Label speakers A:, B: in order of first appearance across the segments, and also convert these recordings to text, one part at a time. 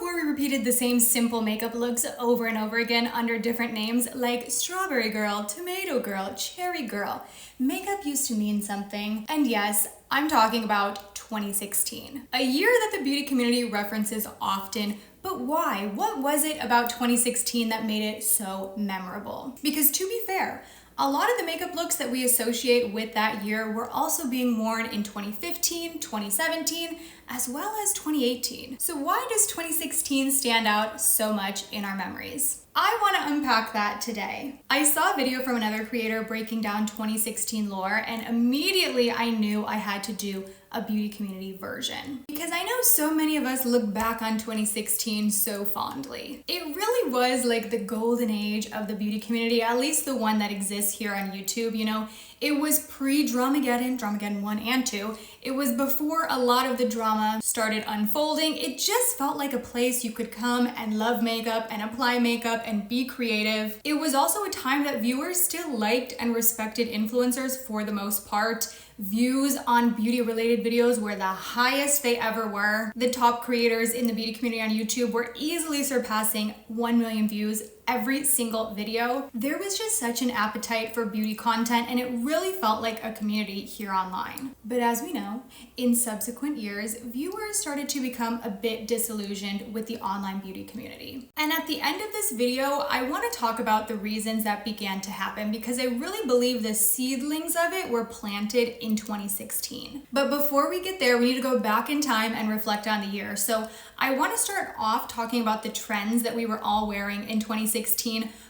A: before we repeated the same simple makeup looks over and over again under different names like strawberry girl, tomato girl, cherry girl, makeup used to mean something. And yes, I'm talking about 2016, a year that the beauty community references often. But why? What was it about 2016 that made it so memorable? Because to be fair, a lot of the makeup looks that we associate with that year were also being worn in 2015, 2017, as well as 2018. So why does 2016 stand out so much in our memories? I want to unpack that today. I saw a video from another creator breaking down 2016 lore, and immediately I knew I had to do a beauty community version. Because I know so many of us look back on 2016 so fondly. It really was like the golden age of the beauty community, at least the one that exists here on YouTube, you know. It was pre-Dramageddon 1 and 2. It was before a lot of the drama started unfolding. It just felt like a place you could come and love makeup and apply makeup and be creative. It was also a time that viewers still liked and respected influencers for the most part. Views on beauty related videos were the highest they ever were. The top creators in the beauty community on YouTube were easily surpassing 1 million views every single video. There was just such an appetite for beauty content, and it really felt like a community here online. But as we know, in subsequent years, viewers started to become a bit disillusioned with the online beauty community. And at the end of this video, I want to talk about the reasons that began to happen, because I really believe the seedlings of it were planted in 2016. But before we get there, we need to go back in time and reflect on the year. So I want to start off talking about the trends that we were all wearing in 2016,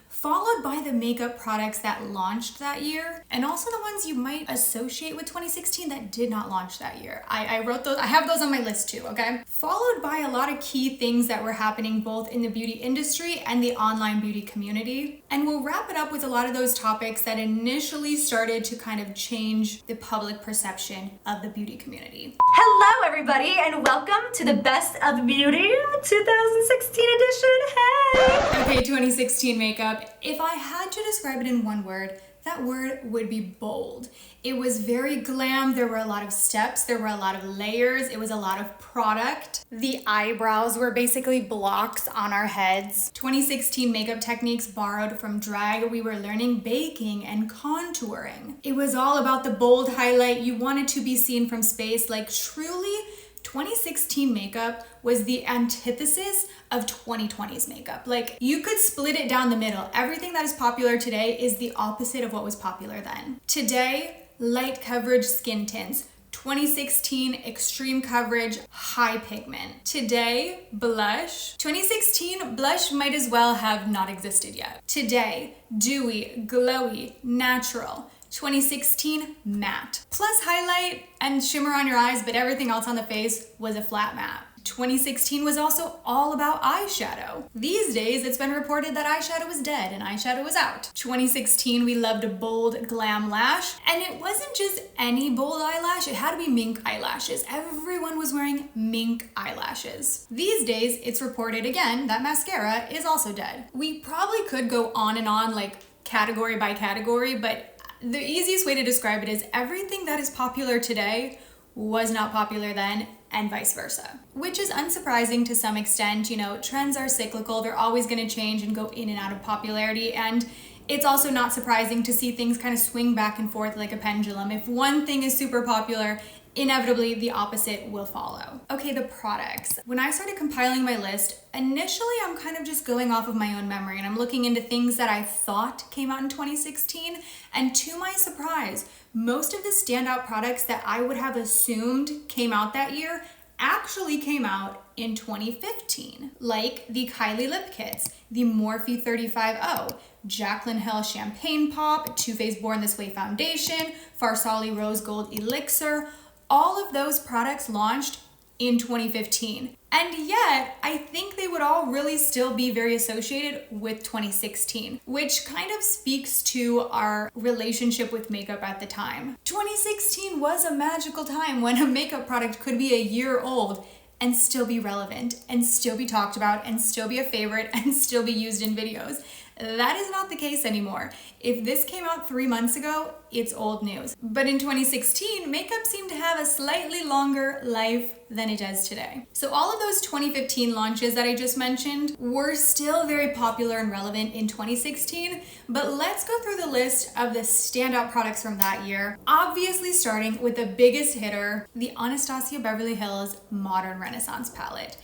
A: followed by the makeup products that launched that year, and also the ones you might associate with 2016 that did not launch that year. I wrote those, I have those on my list too, okay? Followed by a lot of key things that were happening both in the beauty industry and the online beauty community. And we'll wrap it up with a lot of those topics that initially started to kind of change the public perception of the beauty community.
B: Hello everybody, and welcome to the Best of Beauty 2016 edition. Hey!
A: Okay, 2016 makeup. If I had to describe it in one word, that word would be bold. It was very glam. There were a lot of steps. There were a lot of layers. It was a lot of product. The eyebrows were basically blocks on our heads. 2016 makeup techniques borrowed from drag. We were learning baking and contouring. It was all about the bold highlight. You wanted to be seen from space. Like truly, 2016 makeup was the antithesis of 2020's makeup. Like you could split it down the middle. Everything that is popular today is the opposite of what was popular then. Today, light coverage skin tints. 2016, extreme coverage, high pigment. Today, blush. 2016, blush might as well have not existed yet. Today, dewy, glowy, natural. 2016, matte. Plus highlight and shimmer on your eyes, but everything else on the face was a flat matte. 2016 was also all about eyeshadow. These days, it's been reported that eyeshadow was dead and eyeshadow was out. 2016, we loved a bold glam lash, and it wasn't just any bold eyelash, it had to be mink eyelashes. Everyone was wearing mink eyelashes. These days, it's reported again that mascara is also dead. We probably could go on and on like category by category, but the easiest way to describe it is everything that is popular today was not popular then, and vice versa. Which is unsurprising to some extent. You know, trends are cyclical. They're always going to change and go in and out of popularity. And it's also not surprising to see things kind of swing back and forth like a pendulum. If one thing is super popular, inevitably the opposite will follow. Okay, the products. When I started compiling my list, initially I'm kind of just going off of my own memory and I'm looking into things that I thought came out in 2016. And to my surprise, most of the standout products that I would have assumed came out that year actually came out in 2015, like the Kylie lip kits, the Morphe 35O, Jaclyn Hill Champagne Pop, Too Faced Born This Way Foundation, Farsali Rose Gold Elixir. All of those products launched in 2015. And yet, I think they would all really still be very associated with 2016, which kind of speaks to our relationship with makeup at the time. 2016 was a magical time when a makeup product could be a year old and still be relevant and still be talked about and still be a favorite and still be used in videos. That is not the case anymore. If this came out 3 months ago, it's old news. But in 2016, makeup seemed to have a slightly longer life than it does today. So all of those 2015 launches that I just mentioned were still very popular and relevant in 2016, but let's go through the list of the standout products from that year. Obviously starting with the biggest hitter, the Anastasia Beverly Hills Modern Renaissance palette.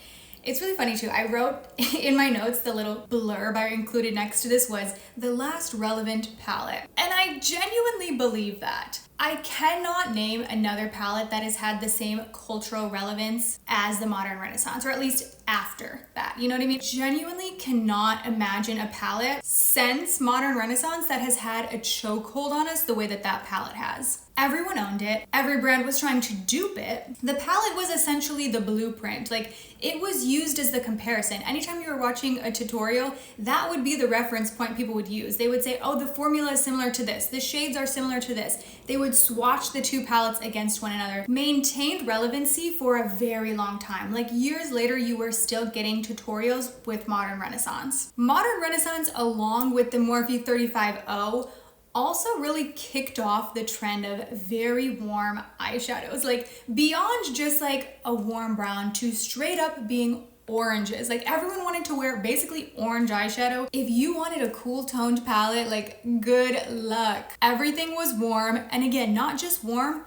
A: It's really funny too. I wrote in my notes, the little blurb I included next to this was the last relevant palette. And I genuinely believe that. I cannot name another palette that has had the same cultural relevance as the Modern Renaissance, or at least after that. You know what I mean? Genuinely cannot imagine a palette since Modern Renaissance that has had a chokehold on us the way that that palette has. Everyone owned it. Every brand was trying to dupe it. The palette was essentially the blueprint. Like, it was used as the comparison. Anytime you were watching a tutorial, that would be the reference point people would use. They would say, oh, the formula is similar to this. The shades are similar to this. They would swatch the two palettes against one another. Maintained relevancy for a very long time. Like, years later, you were still getting tutorials with Modern Renaissance. Modern Renaissance, along with the Morphe 35O, also really kicked off the trend of very warm eyeshadows, like beyond just like a warm brown to straight up being oranges. Like, everyone wanted to wear basically orange eyeshadow. If you wanted a cool toned palette, like, good luck. Everything was warm, and again, not just warm,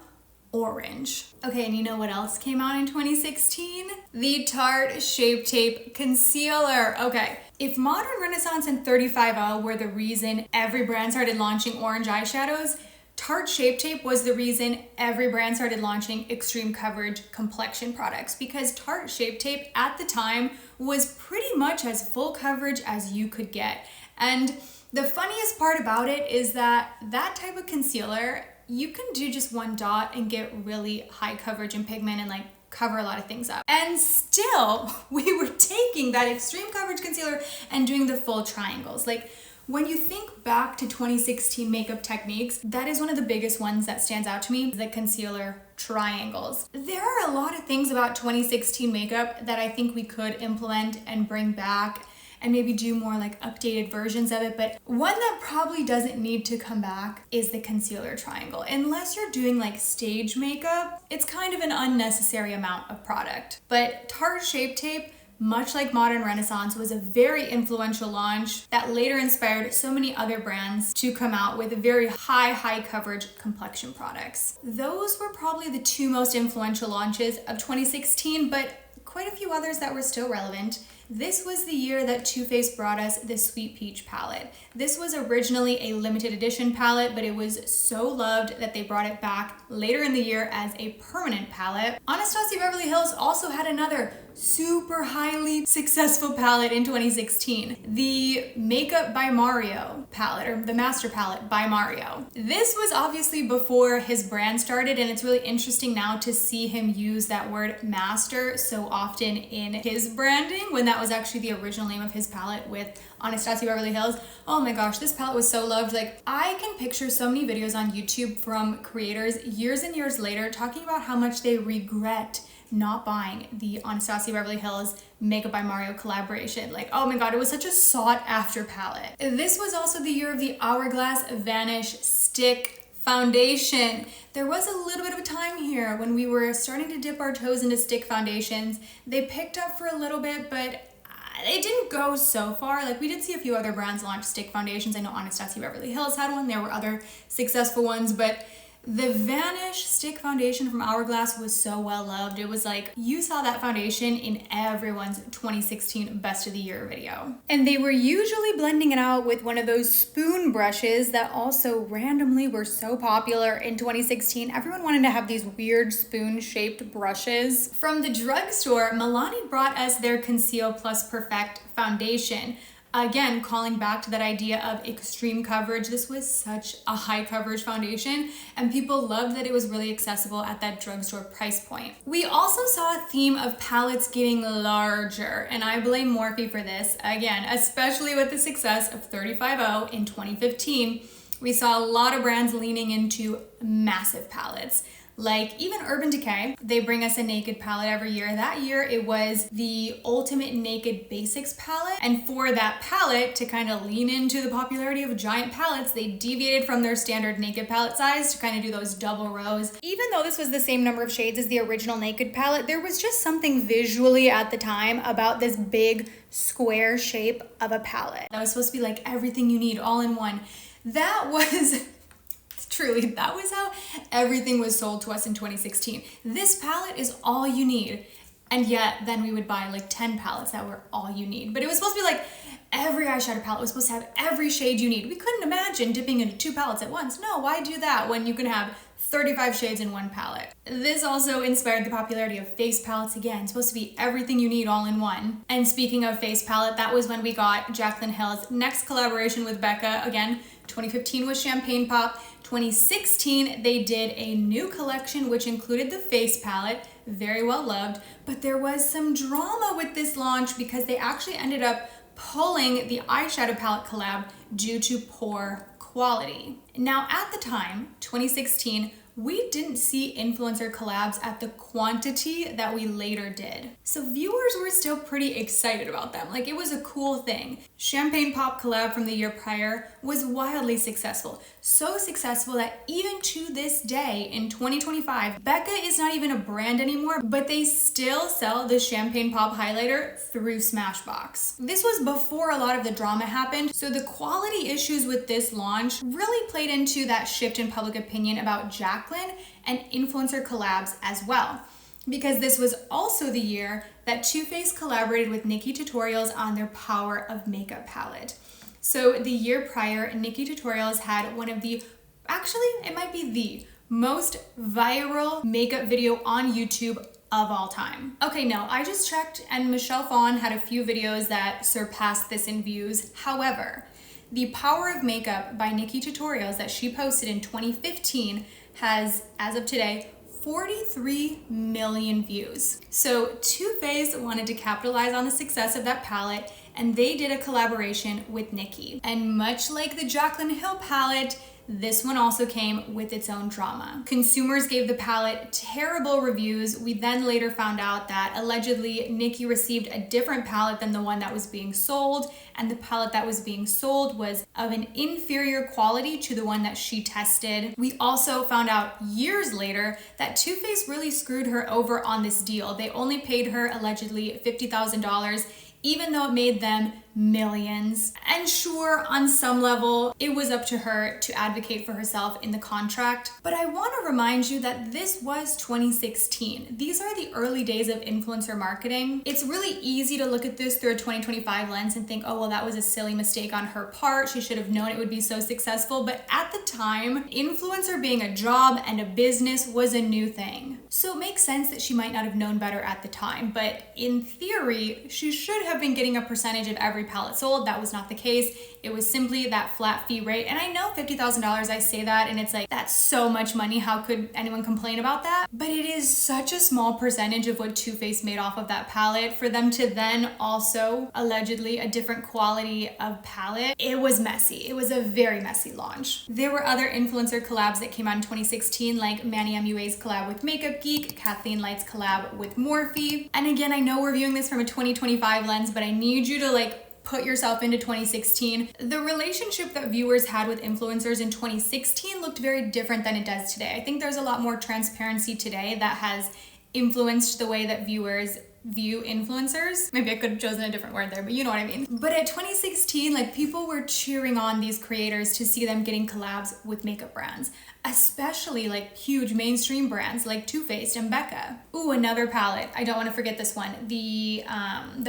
A: orange. Okay, and you know what else came out in 2016? The Tarte Shape Tape Concealer. Okay, if Modern Renaissance and 35O were the reason every brand started launching orange eyeshadows, Tarte Shape Tape was the reason every brand started launching extreme coverage complexion products, because Tarte Shape Tape at the time was pretty much as full coverage as you could get. And the funniest part about it is that that type of concealer, you can do just one dot and get really high coverage and pigment and like cover a lot of things up. And still, we were taking that extreme coverage concealer and doing the full triangles. Like, when you think back to 2016 makeup techniques, that is one of the biggest ones that stands out to me, the concealer triangles. There are a lot of things about 2016 makeup that I think we could implement and bring back and maybe do more like updated versions of it, but one that probably doesn't need to come back is the concealer triangle. Unless you're doing like stage makeup, it's kind of an unnecessary amount of product. But Tarte Shape Tape, much like Modern Renaissance, was a very influential launch that later inspired so many other brands to come out with very high coverage complexion products. Those were probably the two most influential launches of 2016, but quite a few others that were still relevant. This was the year that Too Faced brought us the Sweet Peach palette. This was originally a limited edition palette, but it was so loved that they brought it back later in the year as a permanent palette. Anastasia Beverly Hills also had another super highly successful palette in 2016, the Makeup by Mario palette, or the Master palette by Mario. This was obviously before his brand started, and it's really interesting now to see him use that word master so often in his branding, when that was actually the original name of his palette with Anastasia Beverly Hills. Oh my gosh, this palette was so loved. Like, I can picture so many videos on YouTube from creators years and years later talking about how much they regret not buying the Anastasia Beverly Hills Makeup by Mario collaboration. Like, oh my god, it was such a sought after palette. This was also the year of the Hourglass Vanish Stick Foundation. There was a little bit of a time here when we were starting to dip our toes into stick foundations. They picked up for a little bit, but they didn't go so far. Like, we did see a few other brands launch stick foundations. I know Anastasia Beverly Hills had one. There were other successful ones, but the Vanish Stick Foundation from Hourglass was so well loved. It was like, you saw that foundation in everyone's 2016 Best of the Year video. And they were usually blending it out with one of those spoon brushes that also randomly were so popular in 2016. Everyone wanted to have these weird spoon-shaped brushes. From the drugstore, Milani brought us their Conceal Plus Perfect foundation. Again, calling back to that idea of extreme coverage. This was such a high coverage foundation, and people loved that it was really accessible at that drugstore price point. We also saw a theme of palettes getting larger, and I blame Morphe for this. Again, especially with the success of 35O in 2015, we saw a lot of brands leaning into massive palettes. like even Urban Decay, they bring us a naked palette every year. That year it was the Ultimate Naked Basics palette. And for that palette, to kind of lean into the popularity of giant palettes, they deviated from their standard naked palette size to kind of do those double rows. Even though this was the same number of shades as the original naked palette, there was just something visually at the time about this big square shape of a palette. That was supposed to be like everything you need all in one. That was truly, that was how everything was sold to us in 2016. This palette is all you need. And yet then we would buy like 10 palettes that were all you need. But it was supposed to be like every eyeshadow palette was supposed to have every shade you need. We couldn't imagine dipping into 2 palettes at once. No, why do that when you can have 35 shades in one palette? This also inspired the popularity of face palettes again. It's supposed to be everything you need all in one. And speaking of face palette, that was when we got Jaclyn Hill's next collaboration with Becca. Again, 2015 was Champagne Pop. 2016, they did a new collection which included the face palette, very well loved, but there was some drama with this launch because they actually ended up pulling the eyeshadow palette collab due to poor quality. Now at the time, 2016, we didn't see influencer collabs at the quantity that we later did. So viewers were still pretty excited about them. Like, it was a cool thing. Champagne Pop collab from the year prior was wildly successful. So successful that even to this day in 2025, Becca is not even a brand anymore, but they still sell the Champagne Pop highlighter through Smashbox. This was before a lot of the drama happened, so the quality issues with this launch really played into that shift in public opinion about Jaclyn and influencer collabs as well. Because this was also the year that Too Faced collaborated with Nikkie Tutorials on their Power of Makeup palette. So the year prior, Nikkie Tutorials had one of the, actually it might be the most viral makeup video on YouTube of all time. Okay, no, I just checked and Michelle Phan had a few videos that surpassed this in views. However, the Power of Makeup by Nikkie Tutorials that she posted in 2015 has, as of today, 43 million views. So Too Faced wanted to capitalize on the success of that palette, and they did a collaboration with Nikkie. And much like the Jaclyn Hill palette, this one also came with its own drama. Consumers gave the palette terrible reviews. We then later found out that allegedly Nikkie received a different palette than the one that was being sold, and the palette that was being sold was of an inferior quality to the one that she tested. We also found out years later that Too Faced really screwed her over on this deal. They only paid her allegedly $50,000, even though it made them millions. And sure, on some level, it was up to her to advocate for herself in the contract. But I want to remind you that this was 2016. These are the early days of influencer marketing. It's really easy to look at this through a 2025 lens and think, oh, well, that was a silly mistake on her part. She should have known it would be so successful. But at the time, influencer being a job and a business was a new thing. So it makes sense that she might not have known better at the time. But in theory, she should have been getting a percentage of every palette sold. That was not the case. It was simply that flat fee rate. And I know $50,000, I say that and it's like, that's so much money. How could anyone complain about that? But it is such a small percentage of what Too Faced made off of that palette. For them to then also allegedly a different quality of palette, it was messy. It was a very messy launch. There were other influencer collabs that came out in 2016, like Manny MUA's collab with Makeup Geek, Kathleen Light's collab with Morphe. And again, I know we're viewing this from a 2025 lens, but I need you to put yourself into 2016. The relationship that viewers had with influencers in 2016 looked very different than it does today. I think there's a lot more transparency today that has influenced the way that viewers view influencers. Maybe I could have chosen a different word there, but you know what I mean. But at 2016, people were cheering on these creators to see them getting collabs with makeup brands, especially huge mainstream brands like Too Faced and Becca. Ooh, another palette. I don't want to forget this one. The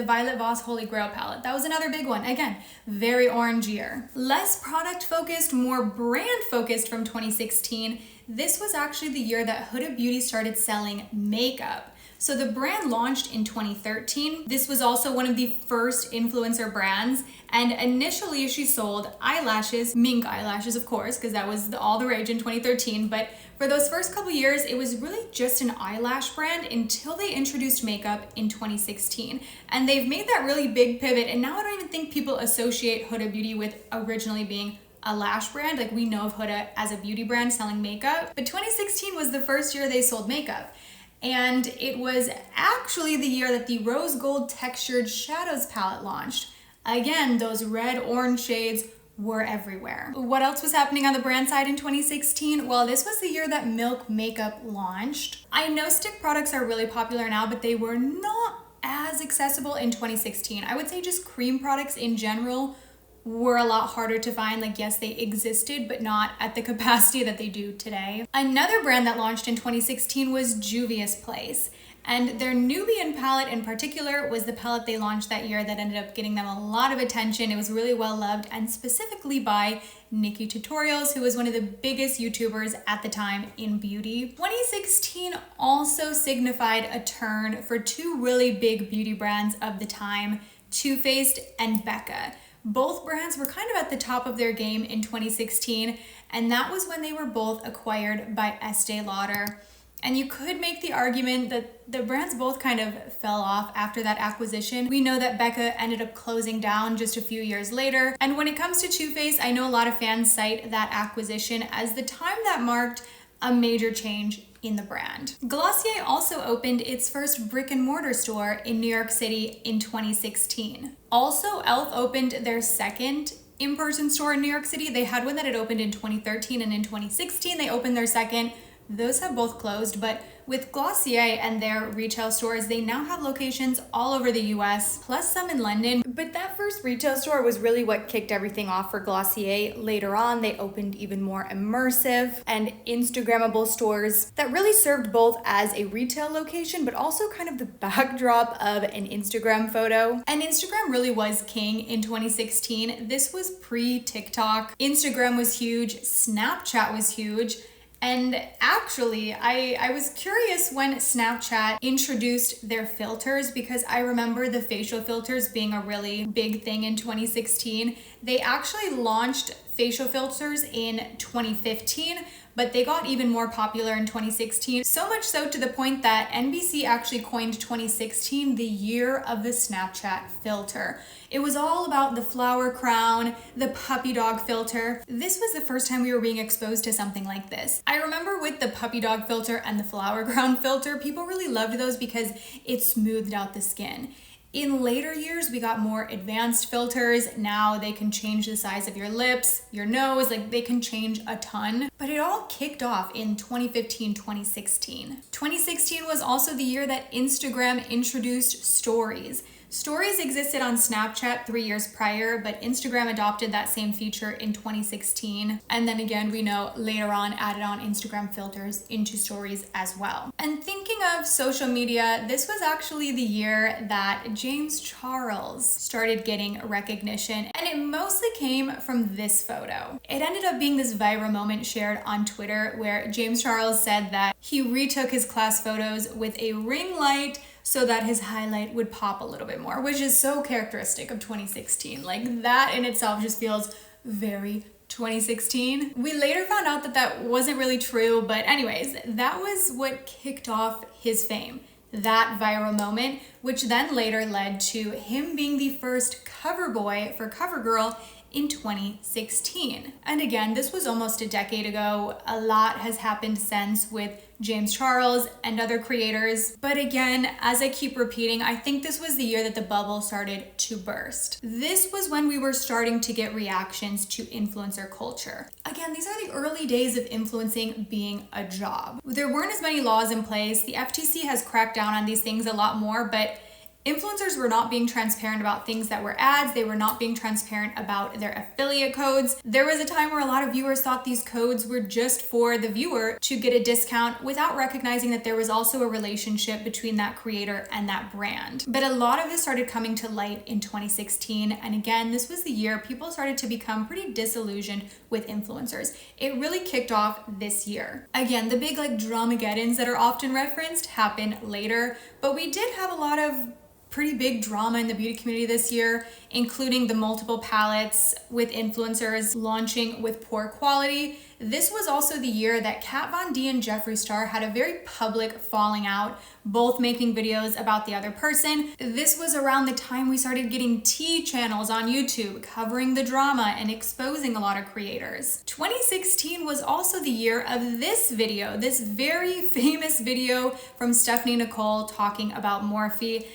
A: Violet Voss Holy Grail palette. That was another big one. Again, very orange year. Less product focused, more brand focused from 2016. This was actually the year that Huda Beauty started selling makeup. So the brand launched in 2013. This was also one of the first influencer brands. And initially she sold eyelashes, mink eyelashes, of course, because that was all the rage in 2013. But for those first couple years, it was really just an eyelash brand until they introduced makeup in 2016. And they've made that really big pivot. And now I don't even think people associate Huda Beauty with originally being a lash brand. Like, we know of Huda as a beauty brand selling makeup, but 2016 was the first year they sold makeup. And it was actually the year that the rose gold textured shadows palette launched. Again, those red orange shades were everywhere. What else was happening on the brand side in 2016? Well, this was the year that Milk makeup launched. I know stick products are really popular now, but they were not as accessible in 2016. I would say just cream products in general were a lot harder to find. Like, yes, they existed, but not at the capacity that they do today. Another brand that launched in 2016 was Juvia's Place. And their Nubian palette in particular was the palette they launched that year that ended up getting them a lot of attention. It was really well loved, and specifically by Nikki Tutorials, who was one of the biggest YouTubers at the time in beauty. 2016 also signified a turn for two really big beauty brands of the time, Faced and Becca. Both brands were kind of at the top of their game in 2016, and that was when they were both acquired by Estee Lauder. And you could make the argument that the brands both kind of fell off after that acquisition. We know that Becca ended up closing down just a few years later. And when it comes to Too Faced, I know a lot of fans cite that acquisition as the time that marked a major change in the brand. Glossier also opened its first brick and mortar store in New York City in 2016. Also, e.l.f. opened their second in-person store in New York City. They had one that had opened in 2013, and in 2016 they opened their second. Those have both closed, but with Glossier and their retail stores, they now have locations all over the US, plus some in London. But that first retail store was really what kicked everything off for Glossier. Later on, they opened even more immersive and Instagrammable stores that really served both as a retail location, but also kind of the backdrop of an Instagram photo. And Instagram really was king in 2016. This was pre-TikTok. Instagram was huge, Snapchat was huge. And actually, I was curious when Snapchat introduced their filters, because I remember the facial filters being a really big thing in 2016. They actually launched facial filters in 2015, but they got even more popular in 2016. So much so to the point that NBC actually coined 2016 the year of the Snapchat filter. It was all about the flower crown, the puppy dog filter. This was the first time we were being exposed to something like this. I remember with the puppy dog filter and the flower crown filter, people really loved those because it smoothed out the skin. In later years, we got more advanced filters. Now they can change the size of your lips, your nose, like they can change a ton. But it all kicked off in 2015, 2016. 2016 was also the year that Instagram introduced stories. Stories existed on Snapchat 3 years prior, but Instagram adopted that same feature in 2016. And then again, we know later on added on Instagram filters into stories as well. And thinking of social media, this was actually the year that James Charles started getting recognition. And it mostly came from this photo. It ended up being this viral moment shared on Twitter where James Charles said that he retook his class photos with a ring light so that his highlight would pop a little bit more, which is so characteristic of 2016. Like, that in itself just feels very 2016. We later found out that that wasn't really true, but anyways, that was what kicked off his fame, that viral moment, which then later led to him being the first cover boy for CoverGirl in 2016. And again, this was almost a decade ago. A lot has happened since with James Charles and other creators. But again, as I keep repeating, I think this was the year that the bubble started to burst. This was when we were starting to get reactions to influencer culture. Again, these are the early days of influencing being a job. There weren't as many laws in place. The FTC has cracked down on these things a lot more, but influencers were not being transparent about things that were ads. They were not being transparent about their affiliate codes. There was a time where a lot of viewers thought these codes were just for the viewer to get a discount without recognizing that there was also a relationship between that creator and that brand. But a lot of this started coming to light in 2016. And again, this was the year people started to become pretty disillusioned with influencers. It really kicked off this year. Again, the big Dramageddons that are often referenced happened later, but we did have a lot of pretty big drama in the beauty community this year, including the multiple palettes with influencers launching with poor quality. This was also the year that Kat Von D and Jeffree Star had a very public falling out, both making videos about the other person. This was around the time we started getting tea channels on YouTube covering the drama and exposing a lot of creators. 2016 was also the year of this video, this very famous video from Stephanie Nicole talking about Morphe.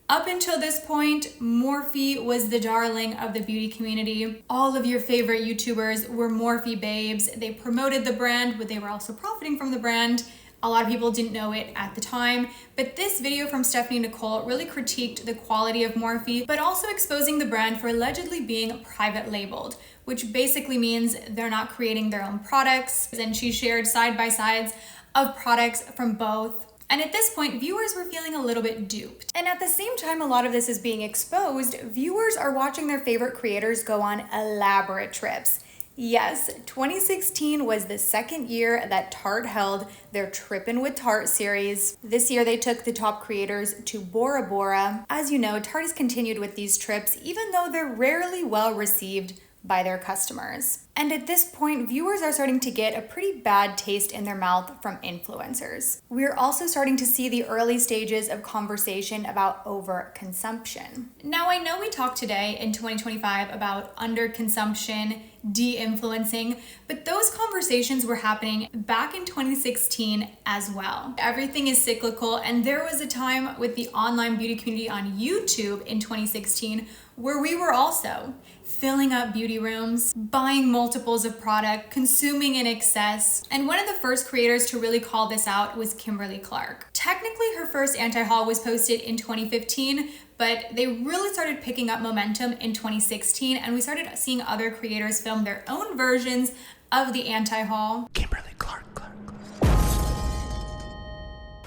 A: Up until this point, Morphe was the darling of the beauty community. All of your favorite YouTubers were Morphe babes. They promoted the brand, but they were also profiting from the brand. A lot of people didn't know it at the time, but this video from Stephanie Nicole really critiqued the quality of Morphe, but also exposing the brand for allegedly being private labeled, which basically means they're not creating their own products. And she shared side-by-sides of products from both. And at this point, viewers were feeling a little bit duped. And at the same time a lot of this is being exposed, viewers are watching their favorite creators go on elaborate trips. Yes, 2016 was the second year that Tarte held their Trippin' with Tarte series. This year they took the top creators to Bora Bora. As you know, Tarte has continued with these trips, even though they're rarely well received by their customers. And at this point, viewers are starting to get a pretty bad taste in their mouth from influencers. We're also starting to see the early stages of conversation about overconsumption. Now, I know we talked today in 2025 about underconsumption, de-influencing, but those conversations were happening back in 2016 as well. Everything is cyclical, and there was a time with the online beauty community on YouTube in 2016 where we were also filling up beauty rooms, buying multiples of product, consuming in excess. And one of the first creators to really call this out was Kimberly Clark. Technically, her first anti-haul was posted in 2015, but they really started picking up momentum in 2016, and we started seeing other creators film their own versions of the anti-haul.
C: Kimberly Clark.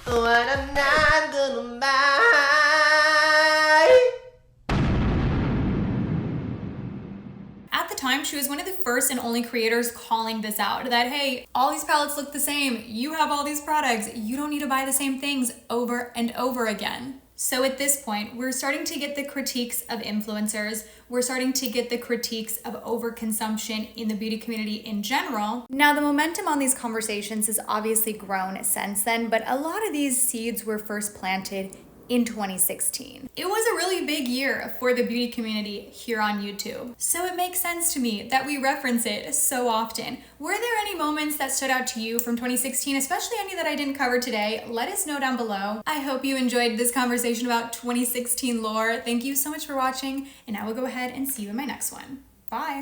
C: What I'm not gonna buy.
A: At the time, she was one of the first and only creators calling this out, that hey, all these palettes look the same, you have all these products, you don't need to buy the same things over and over again. So at this point, we're starting to get the critiques of influencers, we're starting to get the critiques of overconsumption in the beauty community in general. Now, the momentum on these conversations has obviously grown since then, but a lot of these seeds were first planted in 2016. It was a really big year for the beauty community here on YouTube. So it makes sense to me that we reference it so often. Were there any moments that stood out to you from 2016, especially any that I didn't cover today? Let us know down below. I hope you enjoyed this conversation about 2016 lore. Thank you so much for watching, and I will go ahead and see you in my next one. Bye.